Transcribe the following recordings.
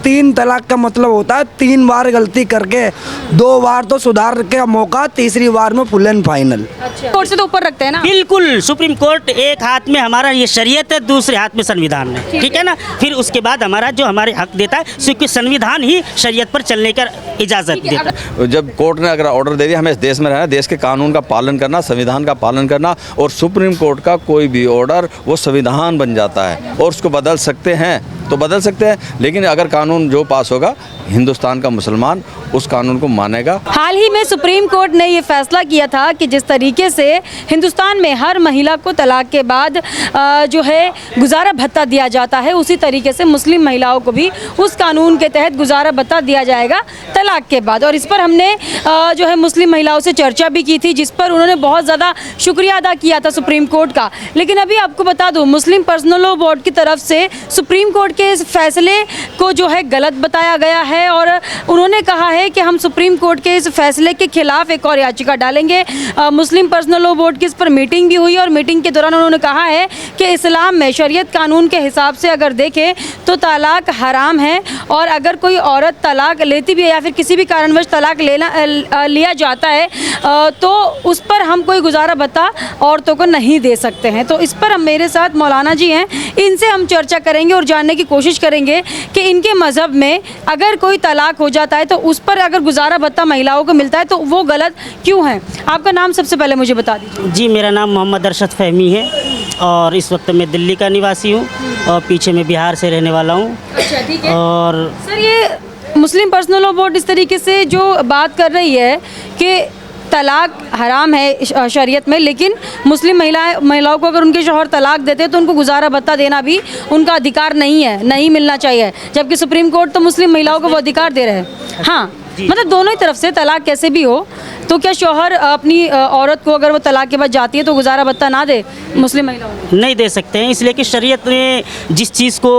तीन तलाक का मतलब होता है 3 बार गलती करके 2 बार तो सुधार का मौका, तीसरी बार में फुल एंड फाइनल। अच्छा, कोर्ट से तो ऊपर रखते हैं ना। बिल्कुल, सुप्रीम कोर्ट एक हाथ में हमारा ये शरीयत है, दूसरे हाथ में संविधान है, ठीक है ना। फिर उसके बाद हमारा जो हमारे हक देता है, क्योंकि संविधान ही शरीयत पर चलने का इजाज़त देता है। जब कोर्ट ने अगर ऑर्डर दे दिया हमें इस देश में रहना, देश के कानून का पालन करना, संविधान का पालन करना, और सुप्रीम कोर्ट का कोई भी ऑर्डर वो संविधान बन जाता है और उसको बदल सकते हैं तो बदल सकते हैं, लेकिन अगर कानून जो पास होगा हिंदुस्तान का मुसलमान उस कानून को मानेगा। हाल ही में सुप्रीम कोर्ट ने ये फैसला किया था कि जिस तरीके से हिंदुस्तान में हर महिला को तलाक के बाद जो है गुजारा भत्ता दिया जाता है, उसी तरीके से मुस्लिम महिलाओं को भी उस कानून के तहत गुजारा भत्ता दिया जाएगा तलाक के बाद। और इस पर हमने जो है मुस्लिम महिलाओं से चर्चा भी की थी, जिस पर उन्होंने बहुत ज़्यादा शुक्रिया अदा किया था सुप्रीम कोर्ट का। लेकिन अभी आपको बता दूँ, मुस्लिम पर्सनल लॉ बोर्ड की तरफ से सुप्रीम कोर्ट के इस फैसले को जो है गलत बताया गया है और उन्होंने कहा है कि हम सुप्रीम कोर्ट के इस फैसले के खिलाफ एक और याचिका डालेंगे। मुस्लिम पर्सनल लॉ बोर्ड की इस पर मीटिंग भी हुई और मीटिंग के दौरान उन्होंने कहा है कि इस्लाम में शरीयत कानून के हिसाब से अगर देखें तो तलाक हराम है, और अगर कोई औरत तलाक लेती भी है या फिर किसी भी कारणवश तलाक लिया जाता है तो उस पर हम कोई गुजारा भत्ता औरतों को नहीं दे सकते हैं। तो इस पर हम मेरे साथ मौलाना जी हैं, इनसे हम चर्चा करेंगे और जानने की कोशिश करेंगे कि इनके मज़हब में अगर कोई तलाक हो जाता है तो उस पर अगर गुजारा भत्ता महिलाओं को मिलता है तो वो गलत क्यों है। आपका नाम सबसे पहले मुझे बता दीजिए। जी, मेरा नाम मोहम्मद अरशद फहमी है और इस वक्त मैं दिल्ली का निवासी हूँ और पीछे मैं बिहार से रहने वाला हूँ। अच्छा, ठीक है। और सर, ये मुस्लिम पर्सनल लॉ बोर्ड इस तरीके से जो बात कर रही है कि तलाक हराम है शरीयत में, लेकिन मुस्लिम महिलाओं को अगर उनके शौहर तलाक देते हैं तो उनको गुजारा भत्ता देना भी उनका अधिकार नहीं है, नहीं मिलना चाहिए, जबकि सुप्रीम कोर्ट तो मुस्लिम महिलाओं को वो अधिकार दे रहे हैं। हाँ, मतलब दोनों ही तरफ से तलाक कैसे भी हो, तो क्या शौहर अपनी औरत को अगर वो तलाक के बाद जाती है तो गुजारा भत्ता ना दे मुस्लिम महिलाओं नहीं दे सकते हैं, इसलिए कि शरीयत ने जिस चीज़ को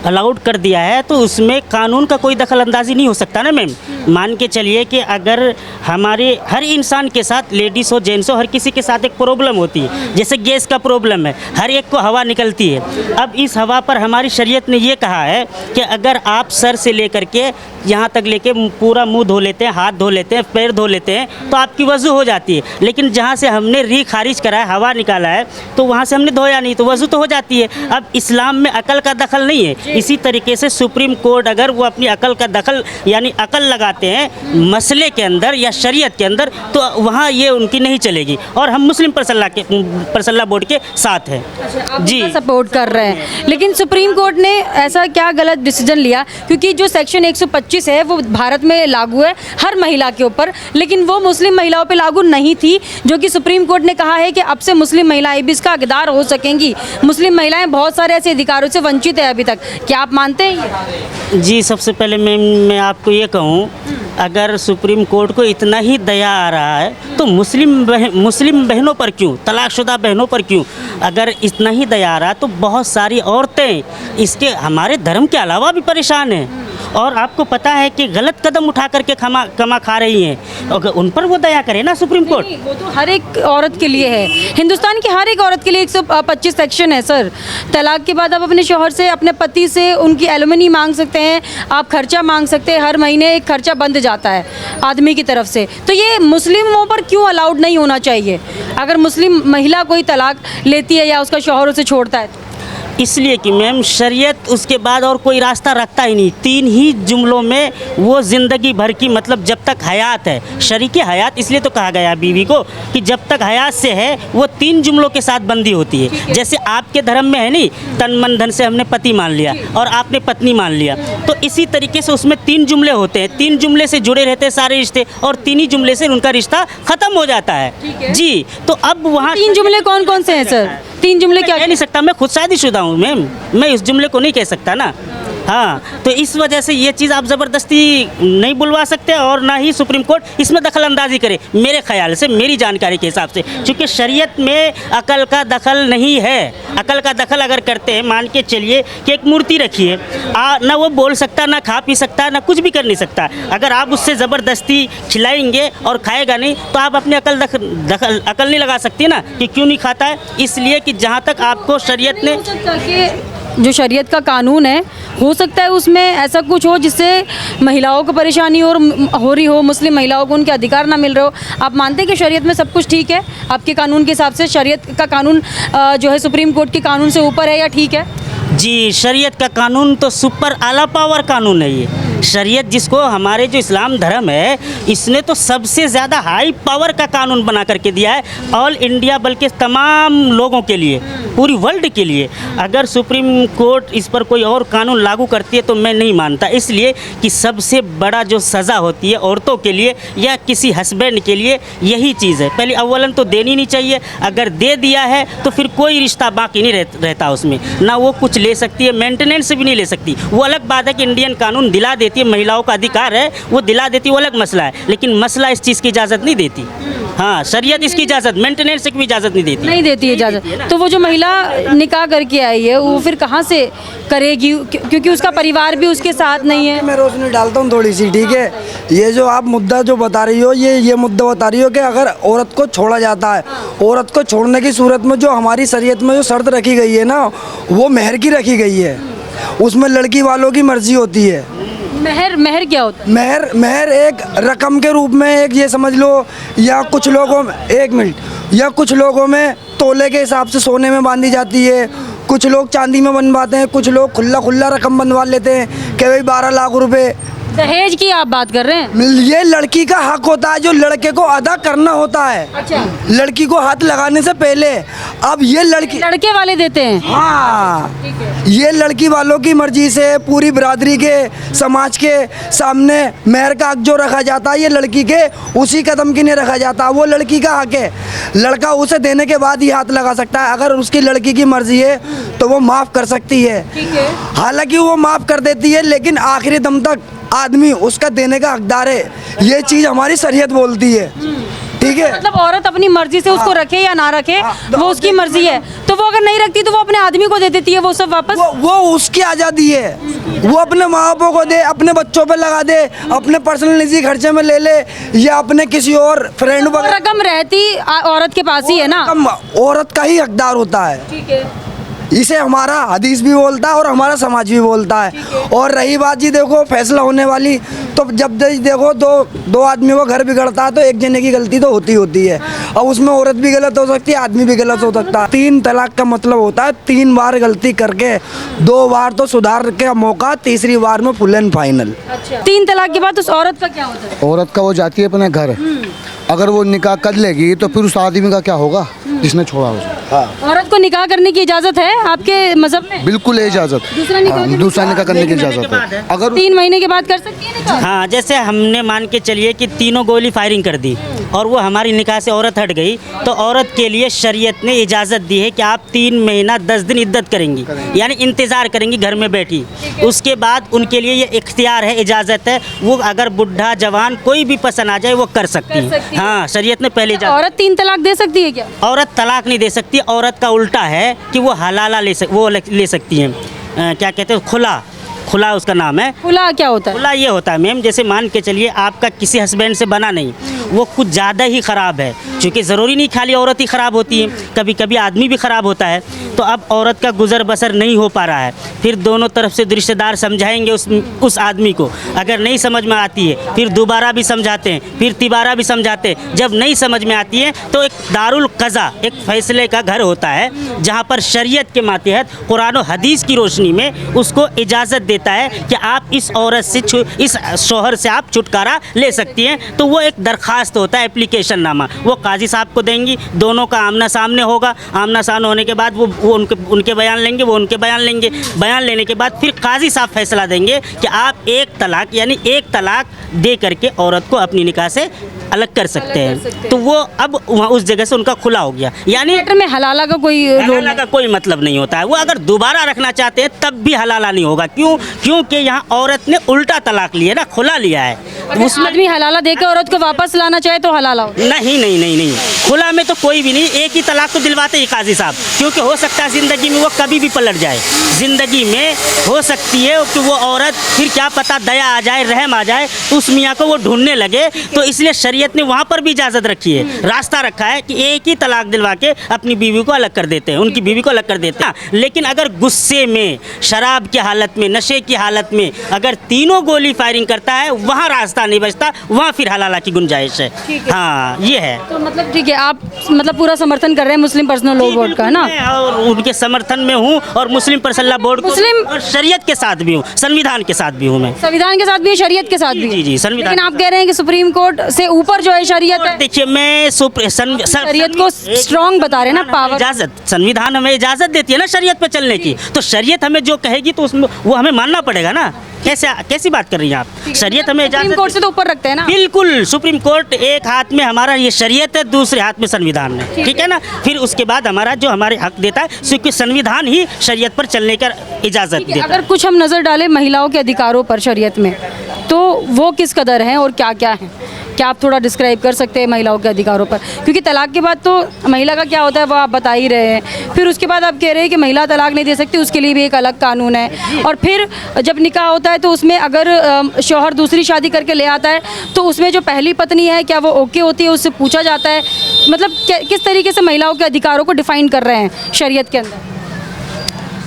अलाउड कर दिया है तो उसमें कानून का कोई दखल अंदाजी नहीं हो सकता ना मैम। मान के चलिए कि अगर हमारे हर इंसान के साथ, लेडीज़ हो जेंट्स हो, हर किसी के साथ एक प्रॉब्लम होती है, जैसे गैस का प्रॉब्लम है, हर एक को हवा निकलती है। अब इस हवा पर हमारी शरीयत ने ये कहा है कि अगर आप सर से लेकर के यहाँ तक लेके पूरा मुंह धो लेते हैं, हाथ धो लेते हैं, पैर धो लेते हैं तो आपकी वज़ू हो जाती है, लेकिन जहाँ से हमने री खारिज करा है, हवा निकाला है, तो वहाँ से हमने धोया नहीं तो वज़ू तो हो जाती है। अब इस्लाम में अकल का दखल नहीं है, इसी तरीके से सुप्रीम कोर्ट अगर वो अपनी अकल का दखल यानी अकल लगाते हैं मसले के अंदर या शरीयत के अंदर तो वहाँ ये उनकी नहीं चलेगी, और हम मुस्लिम पर्सनल बोर्ड के साथ हैं। जी, सपोर्ट कर रहे हैं। लेकिन सुप्रीम कोर्ट ने ऐसा क्या गलत डिसीजन लिया, क्योंकि जो सेक्शन 125 है वो भारत में लागू है हर महिला के ऊपर, लेकिन वो मुस्लिम महिलाओं पे लागू नहीं थी, जो कि सुप्रीम कोर्ट ने कहा है कि अब से मुस्लिम महिलाएं भी इसका हकदार हो सकेंगी। मुस्लिम महिलाएं बहुत सारे ऐसे अधिकारों से वंचित है अभी तक, क्या आप मानते हैं ये? जी, सबसे पहले मैं आपको ये कहूँ, अगर सुप्रीम कोर्ट को इतना ही दया आ रहा है तो मुस्लिम बहनों पर क्यों, तलाकशुदा बहनों पर क्यों? अगर इतना ही दया आ रहा है तो बहुत सारी औरतें इसके हमारे धर्म के अलावा भी परेशान हैं और आपको पता है कि गलत कदम उठा करके कमा खा रही हैं, और उन पर वो दया करे ना सुप्रीम कोर्ट। नहीं, वो तो हर एक औरत के लिए है, हिंदुस्तान की हर एक औरत के लिए 125 सेक्शन है सर। तलाक के बाद आप अपने शौहर से, अपने पति से उनकी एलुमनी मांग सकते हैं, आप खर्चा मांग सकते हैं, हर महीने एक खर्चा बंद जाता है आदमी की तरफ से। तो ये मुस्लिमों पर क्यों अलाउड नहीं होना चाहिए अगर मुस्लिम महिला कोई तलाक लेती है या उसका शौहर उसे छोड़ता है? इसलिए कि मैम शरीयत उसके बाद और कोई रास्ता रखता ही नहीं, 3 ही जुमलों में वो ज़िंदगी भर की, मतलब जब तक हयात है, शरीके हयात इसलिए तो कहा गया बीवी को कि जब तक हयात से है वो 3 जुमलों के साथ बंदी होती है। जैसे आपके धर्म में है नहीं, तन मन धन से हमने पति मान लिया और आपने पत्नी मान लिया, तो इसी तरीके से उसमें 3 जुमले होते हैं, 3 जुमले से जुड़े रहते हैं सारे रिश्ते और 3 ही जुमले से उनका रिश्ता ख़त्म हो जाता है। जी, तो अब वहाँ 3 जुमले कौन कौन से हैं सर? 3 जुमले क्या? कह नहीं सकता, मैं खुद शादीशुदा हूँ मैम, मैं इस जुमले को नहीं कह सकता ना। हाँ, तो इस वजह से ये चीज़ आप ज़बरदस्ती नहीं बुलवा सकते और ना ही सुप्रीम कोर्ट इसमें दखल अंदाजी करे, मेरे ख्याल से, मेरी जानकारी के हिसाब से, क्योंकि शरीयत में अकल का दखल नहीं है। अकल का दखल अगर करते हैं, मान के चलिए कि एक मूर्ति रखी है, ना वो बोल सकता, ना खा पी सकता, ना कुछ भी कर नहीं सकता, अगर आप उससे ज़बरदस्ती खिलाएंगे और खाएगा नहीं तो आप अपनी अकल नहीं लगा सकती ना कि क्यों नहीं खाता है। इसलिए कि जहाँ तक आपको शरीयत ने जो शरीयत का कानून है, हो सकता है उसमें ऐसा कुछ हो जिससे महिलाओं को परेशानी हो रही हो, मुस्लिम महिलाओं को उनके अधिकार ना मिल रहे हो। आप मानते हैं कि शरीयत में सब कुछ ठीक है? आपके कानून के हिसाब से शरीयत का कानून जो है सुप्रीम कोर्ट के कानून से ऊपर है या ठीक है? जी, शरीयत का कानून तो सुपर आला पावर कानून है ये। शरीयत जिसको हमारे जो इस्लाम धर्म है, इसने तो सबसे ज़्यादा हाई पावर का कानून बना करके दिया है ऑल इंडिया, बल्कि तमाम लोगों के लिए, पूरी वर्ल्ड के लिए। अगर सुप्रीम कोर्ट इस पर कोई और कानून लागू करती है तो मैं नहीं मानता, इसलिए कि सबसे बड़ा जो सज़ा होती है औरतों के लिए या किसी हस्बैंड के लिए यही चीज़ है। पहले अव्वलन तो देनी नहीं चाहिए, अगर दे दिया है तो फिर कोई रिश्ता बाकी नहीं रहता उसमें, ना वो कुछ ले सकती है, मेंटेनेंस भी नहीं ले सकती। वो अलग बात है कि इंडियन कानून दिला देती है, महिलाओं का अधिकार है, वो दिला देती है, वो अलग मसला है, लेकिन मसला इस चीज़ की इजाज़त नहीं देती। हाँ, शरीयत इसकी इजाज़त, मेंटेनेंस की भी इजाज़त नहीं देती है इजाज़त। तो वो जो महिला निकाह करके आई है वो फिर कहाँ से करेगी, क्योंकि उसका परिवार भी उसके साथ नहीं है। मैं रोशनी डालता हूँ थोड़ी सी, ठीक है? ये जो आप मुद्दा जो बता रही हो, ये मुद्दा बता रही हो कि अगर औरत को छोड़ा जाता है, औरत को छोड़ने की सूरत में जो हमारी शरीयत में जो शर्त रखी गई है ना, वो मेहर की रखी गई है। उसमें लड़की वालों की मर्जी होती है। महर क्या होता है? महर एक रकम के रूप में, एक ये समझ लो, या कुछ लोगों में, एक मिनट, या कुछ लोगों में तोले के हिसाब से सोने में बांधी जाती है, कुछ लोग चांदी में बनवाते हैं, कुछ लोग खुला रकम बनवा लेते हैं कि भाई 12 लाख रुपए। दहेज की आप बात कर रहे हैं? ये लड़की का हक होता है जो लड़के को अदा करना होता है। अच्छा। लड़की को हाथ लगाने से पहले। अब ये लड़के वाले देते हैं? हाँ, ये लड़की वालों की मर्जी से पूरी बिरादरी के, समाज के सामने मेहर का हक जो रखा जाता है, ये लड़की के उसी कदम की नहीं रखा जाता, वो लड़की का हक है। लड़का उसे देने के बाद ही हाथ लगा सकता है। अगर उसकी लड़की की मर्जी है तो वो माफ़ कर सकती है। हालांकि वो माफ़ कर देती है, लेकिन आखिरी दम तक आदमी उसका देने का हकदार है। ये चीज़ हमारी शरीयत बोलती है, ठीक है? मतलब औरत अपनी मर्जी से उसको रखे या ना रखे, वो उसकी मर्जी है। तो वो अगर नहीं रखती तो वो अपने आदमी को दे देती है वो सब वापस? वो उसकी आज़ादी है। वो अपने माँ बापों को दे, अपने बच्चों पे लगा दे, अपने पर्सनल निजी खर्चे में ले ले, या अपने किसी और फ्रेंड वो रकम रहती औरत के पास ही है ना? औरत का ही हकदार होता है। ठीक है। इसे हमारा हदीस भी बोलता है और हमारा समाज भी बोलता है। और रही बात जी, देखो फैसला होने वाली, तो जब देखो दो आदमियों का घर बिगड़ता है तो एक जने की गलती तो होती है। अब उसमें औरत भी गलत हो सकती है, आदमी भी गलत हो सकता है। 3 तलाक का मतलब होता है 3 बार गलती करके 2 बार तो सुधार का मौका, तीसरी बार में फुल एंड फाइनल। अच्छा। 3 तलाक के बाद उस औरत का क्या होता है? औरत का वो जाती है अपने घर, अगर वो निकाह कर लेगी तो फिर उस आदमी का क्या होगा जिसने छोड़ा उसे? हाँ। औरत को निकाह करने की इजाजत है आपके मजहब में? बिल्कुल है इजाजत। दूसरा निकाह करने की इजाजत है। अगर 3 महीने के बाद कर सकती है निकाह? हाँ, जैसे हमने मान के चलिए कि तीनों गोली फायरिंग कर दी और वो हमारी निकाह से औरत हट गई, तो औरत के लिए शरीयत ने इजाज़त दी है कि आप 3 महीना 10 दिन इद्दत करेंगी, यानी इंतज़ार करेंगी घर में बैठी। उसके बाद उनके लिए ये इख्तियार है, इजाज़त है, वो अगर बुढ़ा जवान कोई भी पसंद आ जाए वो कर सकती है। हाँ, शरीयत ने पहले इजाज़त। औरत 3 तलाक दे सकती है क्या? औरत तलाक नहीं दे सकती, औरत का उल्टा है कि वो हलाला ले सकती हैं। क्या कहते हैं, खुला उसका नाम है। खुला क्या होता है? खुला ये होता है मैम, जैसे मान के चलिए आपका किसी हस्बैंड से बना नहीं, वो कुछ ज़्यादा ही ख़राब है, क्योंकि ज़रूरी नहीं खाली औरत ही ख़राब होती है, कभी कभी आदमी भी ख़राब होता है। तो अब औरत का गुज़र बसर नहीं हो पा रहा है, फिर दोनों तरफ से रिश्तेदार समझाएंगे उस आदमी को, अगर नहीं समझ में आती है फिर दोबारा भी समझाते हैं, फिर तिबारा भी समझाते हैं। जब नहीं समझ में आती है तो एक दारुल क़ज़ा, एक फ़ैसले का घर होता है, जहाँ पर शरीयत के मातहत कुरान और हदीस की रोशनी में उसको इजाज़त देता है कि आप इस औरत से, इस शौहर से आप छुटकारा ले सकती हैं। तो वो एक दरख्वास्त होता है, एप्लीकेशन नामा, वो काजी साहब को देंगी, दोनों का आमना सामने होगा। आमना सामने होने के बाद वो उनके बयान लेंगे, वो उनके बयान लेंगे। बयान लेने के बाद फिर काजी साहब फैसला देंगे कि आप 1 तलाक यानी 1 तलाक दे करके औरत को अपनी निकाह से अलग कर सकते हैं। तो वो अब वहाँ उस जगह से उनका खुला हो गया। यानी मैटर में हलाला का कोई मतलब नहीं होता है। वो अगर दोबारा रखना चाहते हैं तब भी हलाला नहीं होगा। क्योंकि यहाँ औरत ने उल्टा तलाक लिया ना, खुला लिया है। उसमें आदमी हलाला देकर औरत को वापस लाना चाहे तो हलाला हो। नहीं नहीं नहीं नहीं, खुला में तो कोई भी नहीं, एक ही तलाक तो दिलवाते ही काजी साहब, क्योंकि हो सकता है ज़िंदगी में वो कभी भी पलट जाए। ज़िंदगी में हो सकती है कि वो औरत फिर क्या पता दया आ जाए, रहम आ जाए, तो उस मियाँ को वो ढूंढने लगे। तो इसलिए शरीयत ने वहाँ पर भी इजाज़त रखी है, रास्ता रखा है कि एक ही तलाक दिलवा के अपनी बीवी को अलग कर देते हैं, उनकी बीवी को अलग कर देते हैं। लेकिन अगर गुस्से में, शराब की हालत में, नशे की हालत में अगर तीनों गोली फायरिंग करता है, वहाँ रास्ता नहीं बचता, वहाँ फिर हलाला की गुंजाइश है। हाँ, ये है। तो मतलब ठीक है, आप मतलब पूरा समर्थन कर रहे हैं मुस्लिम पर्सनल लॉ बोर्ड का, है ना? मैं और उनके समर्थन में हूँ, और मुस्लिम पर्सनल लॉ बोर्ड को और शरीयत के साथ भी हूँ, संविधान के साथ भी हूँ मैं। संविधान के साथ भी है, शरीयत के साथ भी है। जी जी, संविधान। लेकिन आप कह रहे हैं कि सुप्रीम कोर्ट से ऊपर जो है शरीयत है। देखिए, मैं शरीयत को स्ट्रॉन्ग बता रहे हैं ना, पावर। इजाजत, संविधान हमें इजाजत देती है ना शरीयत पे चलने की, तो शरीयत हमें जो कहेगी तो उसमें वो हमें मानना पड़ेगा ना। कैसी बात कर रही हैं आप? शरीयत हमें सुप्रीम इजाजत कोर्ट से तो ऊपर रखते हैं ना। बिल्कुल, सुप्रीम कोर्ट एक हाथ में हमारा ये शरीयत है, दूसरे हाथ में संविधान है, ठीक है ना। फिर उसके बाद हमारा जो हमारे हक देता है, क्योंकि संविधान ही शरीयत पर चलने का इजाजत देता है। अगर कुछ हम नज़र डालें महिलाओं के अधिकारों पर शरीयत में, तो वो किस कदर हैं और क्या क्या हैं? क्या आप थोड़ा डिस्क्राइब कर सकते हैं महिलाओं के अधिकारों पर? क्योंकि तलाक के बाद तो महिला का क्या होता है वो आप बता ही रहे हैं। फिर उसके बाद आप कह रहे हैं कि महिला तलाक नहीं दे सकती, उसके लिए भी एक अलग कानून है। और फिर जब निकाह होता है तो उसमें अगर शौहर दूसरी शादी करके ले आता है तो उसमें जो पहली पत्नी है क्या वो ओके होती है, उससे पूछा जाता है? मतलब किस तरीके से महिलाओं के अधिकारों को डिफ़ाइन कर रहे हैं शरीयत के अंदर?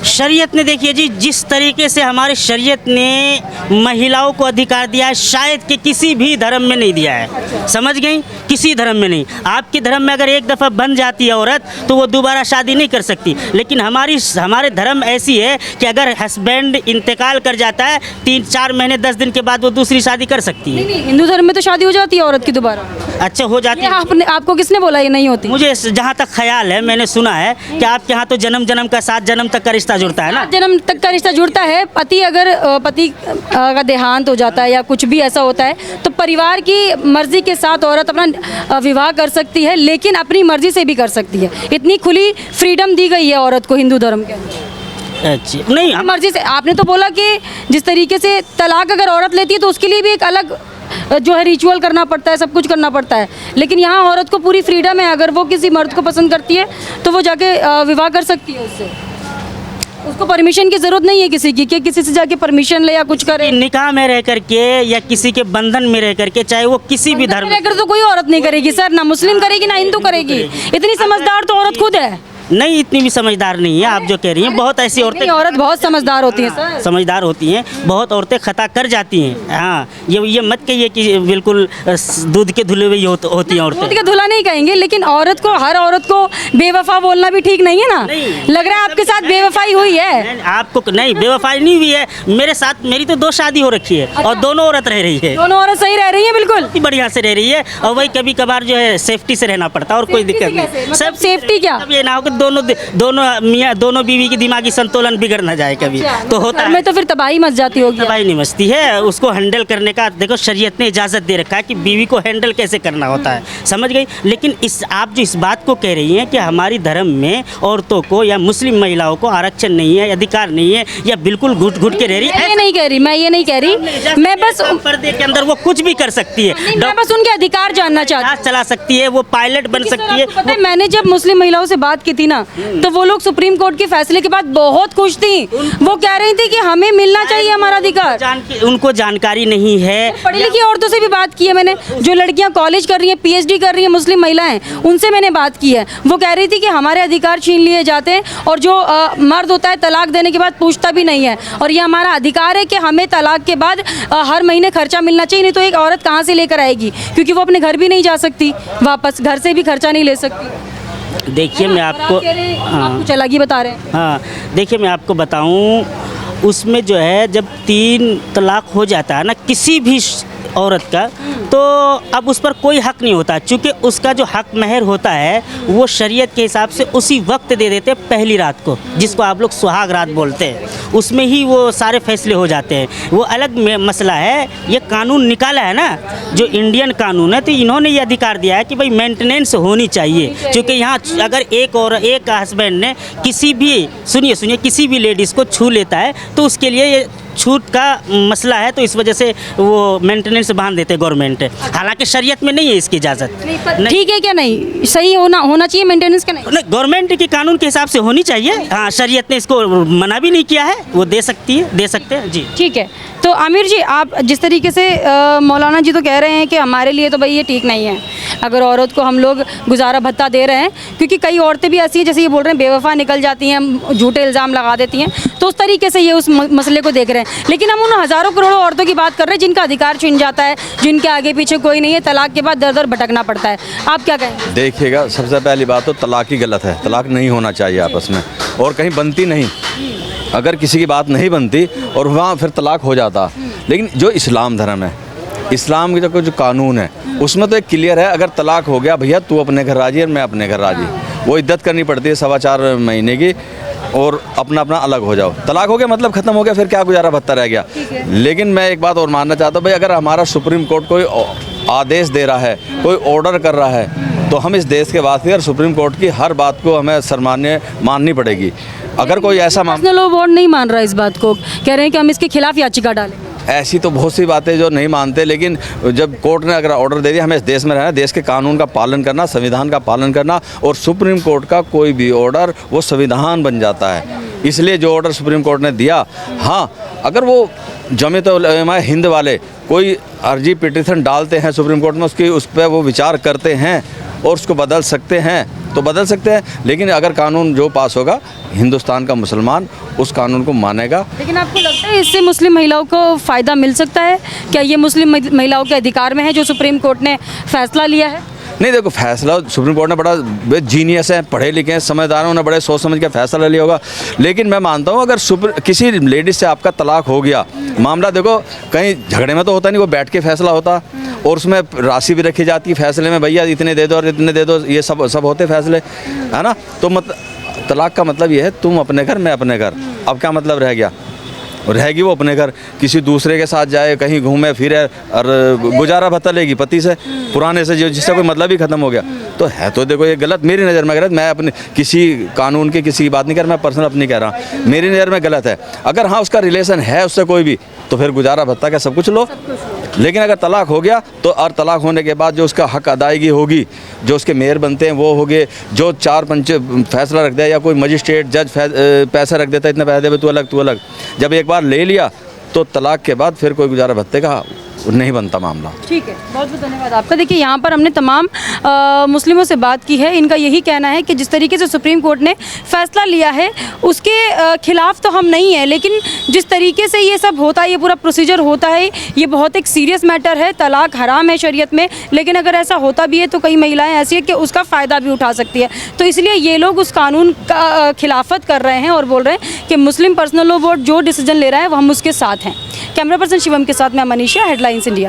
शरीयत ने, देखिए जी, जिस तरीके से हमारे शरीयत ने महिलाओं को अधिकार दिया है, शायद कि किसी भी धर्म में नहीं दिया है। समझ गई? किसी धर्म में नहीं। आपके धर्म में अगर एक दफ़ा बन जाती है औरत तो वो दोबारा शादी नहीं कर सकती, लेकिन हमारे धर्म ऐसी है कि अगर हस्बैंड इंतकाल कर जाता है 3-4 महीने 10 दिन के बाद वो दूसरी शादी कर सकती है। नहीं, हिंदू धर्म में तो शादी हो जाती है औरत की दोबारा। अच्छा, हो जाती है? आपको किसने बोला ये नहीं होती? मुझे जहाँ तक ख्याल है, मैंने सुना है कि आपके यहाँ तो जन्म जन्म का 7 जन्म तक का रिश्ता जुड़ता है ना। जन्म तक का रिश्ता जुड़ता है। पति का देहांत हो जाता है या कुछ भी ऐसा होता है तो परिवार की मर्जी के साथ औरत अपना विवाह कर सकती है, लेकिन अपनी मर्जी से भी कर सकती है। इतनी खुली फ्रीडम दी गई है औरत को हिंदू धर्म के अंदर। अच्छा, नहीं, मर्जी से। आपने तो बोला कि जिस तरीके से तलाक अगर औरत लेती है तो उसके लिए भी एक अलग जो है रिचुअल करना पड़ता है, सब कुछ करना पड़ता है, लेकिन यहाँ औरत को पूरी फ्रीडम है। अगर वो किसी मर्द को पसंद करती है तो वो जाके विवाह कर सकती है उससे। उसको परमिशन की ज़रूरत नहीं है किसी की, कि किसी से जाके परमिशन ले या कुछ करे। निकाह में रह करके या किसी के बंधन में रह करके, चाहे वो किसी भी धर्म में रहकर तो कोई औरत नहीं करेगी सर, ना मुस्लिम करेगी ना हिंदू करेगी। इतनी समझदार तो औरत खुद है। नहीं, इतनी भी समझदार नहीं है आप जो कह रही हैं। बहुत ऐसी औरतें, औरत बहुत समझदार होती है सर। समझदार होती हैं, बहुत औरतें खता कर जाती हैं। हाँ, ये मत कहिए कि बिल्कुल दूध के धुले हुए होती हैं औरतें। दूध का धुला नहीं कहेंगे, लेकिन औरत को, हर औरत को बेवफा बोलना भी ठीक नहीं है ना। लग रहा है आपके साथ बेवफाई हुई है। आपको नहीं, बेवफाई नहीं हुई है। मेरे साथ मेरी तो 2 शादी हो रखी है। अच्छा। और दोनों औरत रह रही है। दोनों औरत सही रह रही है, बिल्कुल बढ़िया से रह रही है। और वही कभी कभार जो है सेफ्टी से रहना पड़ता है, और कोई दिक्कत नहीं। सब सेफ्टी क्या? ये ना हो कि दोनों बीवी की दिमागी संतुलन बिगड़ ना जाए कभी। तो होता है, तो फिर तबाही मच जाती होगी। तबाही नहीं मचती है। उसको हैंडल करने का देखो शरीयत ने इजाज़त दे रखा है कि बीवी को हैंडल कैसे करना होता है। समझ गई? लेकिन आप जो इस बात को कह रही हैं कि हमारी धर्म में औरतों को या मुस्लिम महिलाओं को आरक्षण नहीं है, अधिकार नहीं है, या बिल्कुल घुट घुट के रह रही है, मैं ये नहीं कह रही। मैं बस पर्दे के अंदर वो कुछ भी कर सकती है। मैं बस उनके अधिकार जानना चाहती हूँ। चला सकती है, वो पायलट बन सकती है। पता है, मैंने जब मुस्लिम महिलाओं से बात की थी ना, तो वो लोग सुप्रीम कोर्ट के फैसले के बाद बहुत खुश थी। वो कह रही थी कि हमें मिलना चाहिए हमारा अधिकार। उनको जानकारी नहीं है। पढ़ी लिखी औरतों से भी बात की है मैंने, जो लड़कियां कॉलेज कर रही हैं, PhD कर रही हैं, मुस्लिम महिलाएं, उनसे मैंने बात की है। वो कह रही थी कि हमारे अधिकार छीन लिए जाते हैं, और जो मर्द होता है तलाक देने के बाद पूछता भी नहीं है, और ये हमारा अधिकार है कि हमें तलाक के बाद हर महीने खर्चा मिलना चाहिए। नहीं तो एक औरत कहाँ से लेकर आएगी, क्योंकि वो अपने घर भी नहीं जा सकती, वापस घर से भी खर्चा नहीं ले सकती। देखिए, मैं आपको कुछ अलग ही बता रहे हैं। हाँ, देखिए, मैं आपको बताऊं, उसमें जो है जब 3 तलाक हो जाता है ना किसी भी औरत का, तो अब उस पर कोई हक नहीं होता, क्योंकि उसका जो हक महर होता है वो शरीयत के हिसाब से उसी वक्त दे देते हैं, पहली रात को, जिसको आप लोग सुहाग रात बोलते हैं। उसमें ही वो सारे फैसले हो जाते हैं। वो अलग मसला है। ये कानून निकाला है ना, जो इंडियन कानून है, तो इन्होंने ये अधिकार दिया है कि भाई मेंटेनेंस होनी चाहिए। क्योंकि यहाँ अगर एक हस्बैंड ने किसी भी, सुनिए, किसी भी लेडीज़ को छू लेता है तो उसके लिए ये छूट का मसला है, तो इस वजह से वो मेंटेनेंस बांध देते गवर्नमेंट। हालांकि शरीयत में नहीं है इसकी इजाज़त। ठीक है क्या नहीं सही होना चाहिए मेंटेनेंस का नहीं? गवर्नमेंट के कानून के हिसाब से होनी चाहिए। हाँ, शरीयत ने इसको मना भी नहीं किया है, वो दे सकते हैं जी। ठीक है, तो आमिर जी आप जिस तरीके से मौलाना जी तो कह रहे हैं कि हमारे लिए तो भाई ये ठीक नहीं है अगर औरत को हम लोग गुजारा भत्ता दे रहे हैं, क्योंकि कई औरतें भी ऐसी हैं जैसे ये बोल रहे हैं बेवफा निकल जाती हैं, झूठे इल्ज़ाम लगा देती हैं, तो उस तरीके से ये उस मसले को देख रहे हैं। लेकिन हम उन हज़ारों करोड़ों औरतों की बात कर रहे हैं जिनका अधिकार छिन जाता है, जिनके आगे पीछे कोई नहीं है, तलाक के बाद दर दर भटकना पड़ता है। आप क्या कहें? देखिएगा, सबसे पहली बात तो तलाक ही गलत है। तलाक नहीं होना चाहिए आपस में, और कहीं बनती नहीं। अगर किसी की बात नहीं बनती और वहाँ फिर तलाक हो जाता। लेकिन जो इस्लाम धर्म है, इस्लाम के जो कानून है, उसमें तो एक क्लियर है, अगर तलाक हो गया भैया तू अपने घर राजी और मैं अपने घर राजी, वो इद्दत करनी पड़ती है 4.25 महीने की, और अपना अपना अलग हो जाओ। तलाक हो गया मतलब ख़त्म हो गया, फिर क्या गुजारा भत्ता रह गया। लेकिन मैं एक बात और मानना चाहता हूँ भाई, अगर हमारा सुप्रीम कोर्ट कोई आदेश दे रहा है, कोई ऑर्डर कर रहा है, तो हम इस देश के वासी और सुप्रीम कोर्ट की हर बात को हमें सर्वमान्य माननी पड़ेगी। अगर कोई ऐसा पर्सनल लॉ बोर्ड नहीं मान रहा इस बात को, कह रहे हैं कि हम इसके खिलाफ याचिका डालें। ऐसी तो बहुत सी बातें जो नहीं मानते, लेकिन जब कोर्ट ने अगर ऑर्डर दे दिया, हमें इस देश में रहना, देश के कानून का पालन करना, संविधान का पालन करना, और सुप्रीम कोर्ट का कोई भी ऑर्डर वो संविधान बन जाता है। इसलिए जो ऑर्डर सुप्रीम कोर्ट ने दिया, हाँ, अगर वो जमीयत उलमा हिंद वाले कोई अर्जी पिटीशन डालते हैं सुप्रीम कोर्ट में, उस पर वो विचार करते हैं और उसको बदल सकते हैं तो बदल सकते हैं। लेकिन अगर कानून जो पास होगा, हिंदुस्तान का मुसलमान उस कानून को मानेगा। लेकिन आपको लगता है इससे मुस्लिम महिलाओं को फ़ायदा मिल सकता है क्या? ये मुस्लिम महिलाओं के अधिकार में है जो सुप्रीम कोर्ट ने फैसला लिया है? नहीं, देखो, फैसला सुप्रीम कोर्ट ने बड़ा जीनियस है, पढ़े लिखे हैं, समझदार हैं, उन्होंने बड़े सोच समझ के फैसला लिया होगा। लेकिन मैं मानता हूँ अगर किसी लेडीज़ से आपका तलाक हो गया, मामला देखो कहीं झगड़े में तो होता नहीं, वो बैठ के फैसला होता, और उसमें राशि भी रखी जाती है फैसले में, भैया इतने दे दो और इतने दे दो, ये सब होते फैसले, है ना। तो तलाक का मतलब ये है तुम अपने घर, मैं अपने घर। अब क्या मतलब रह गया? रहेगी वो अपने घर, किसी दूसरे के साथ जाए, कहीं घूमे फिरे और गुजारा भत्ता लेगी पति से, पुराने से, जिससे कोई मतलब ही ख़त्म हो गया। तो है तो देखो ये गलत, मेरी नज़र में गलत। मैं अपने किसी कानून की किसी की बात नहीं कर रहा, मैं पर्सनल अपनी कह रहा हूँ, मेरी नज़र में गलत है। अगर हाँ उसका रिलेशन है उससे कोई भी, तो फिर गुजारा भत्ता क्या सब कुछ लो। लेकिन अगर तलाक हो गया तो, और तलाक होने के बाद जो उसका हक अदायगी होगी, जो उसके मेयर बनते हैं वो हो गए, जो 4 पंच फैसला रख दिया या कोई मजिस्ट्रेट जज पैसा रख देता है, इतने पैसे दे तू अलग तू अलग, जब एक बार ले लिया तो तलाक के बाद फिर कोई गुजारा भत्ते का नहीं बनता मामला। ठीक है, बहुत बहुत धन्यवाद आपका। देखिए यहाँ पर हमने तमाम मुस्लिमों से बात की है, इनका यही कहना है कि जिस तरीके से सुप्रीम कोर्ट ने फैसला लिया है उसके खिलाफ तो हम नहीं हैं, लेकिन जिस तरीके से ये सब होता है, ये पूरा प्रोसीजर होता है, ये बहुत एक सीरियस मैटर है। तलाक हराम है शरीयत में, लेकिन अगर ऐसा होता भी है तो कई महिलाएं ऐसी है कि उसका फ़ायदा भी उठा सकती है। तो इसलिए ये लोग उस कानून का खिलाफत कर रहे हैं और बोल रहे हैं कि मुस्लिम पर्सनल लॉ बोर्ड जो डिसीजन ले रहा है वो हम उसके साथ हैं। कैमरा पर्सन शिवम के साथ मैं मनीषा, हेडलाइंस इंडिया।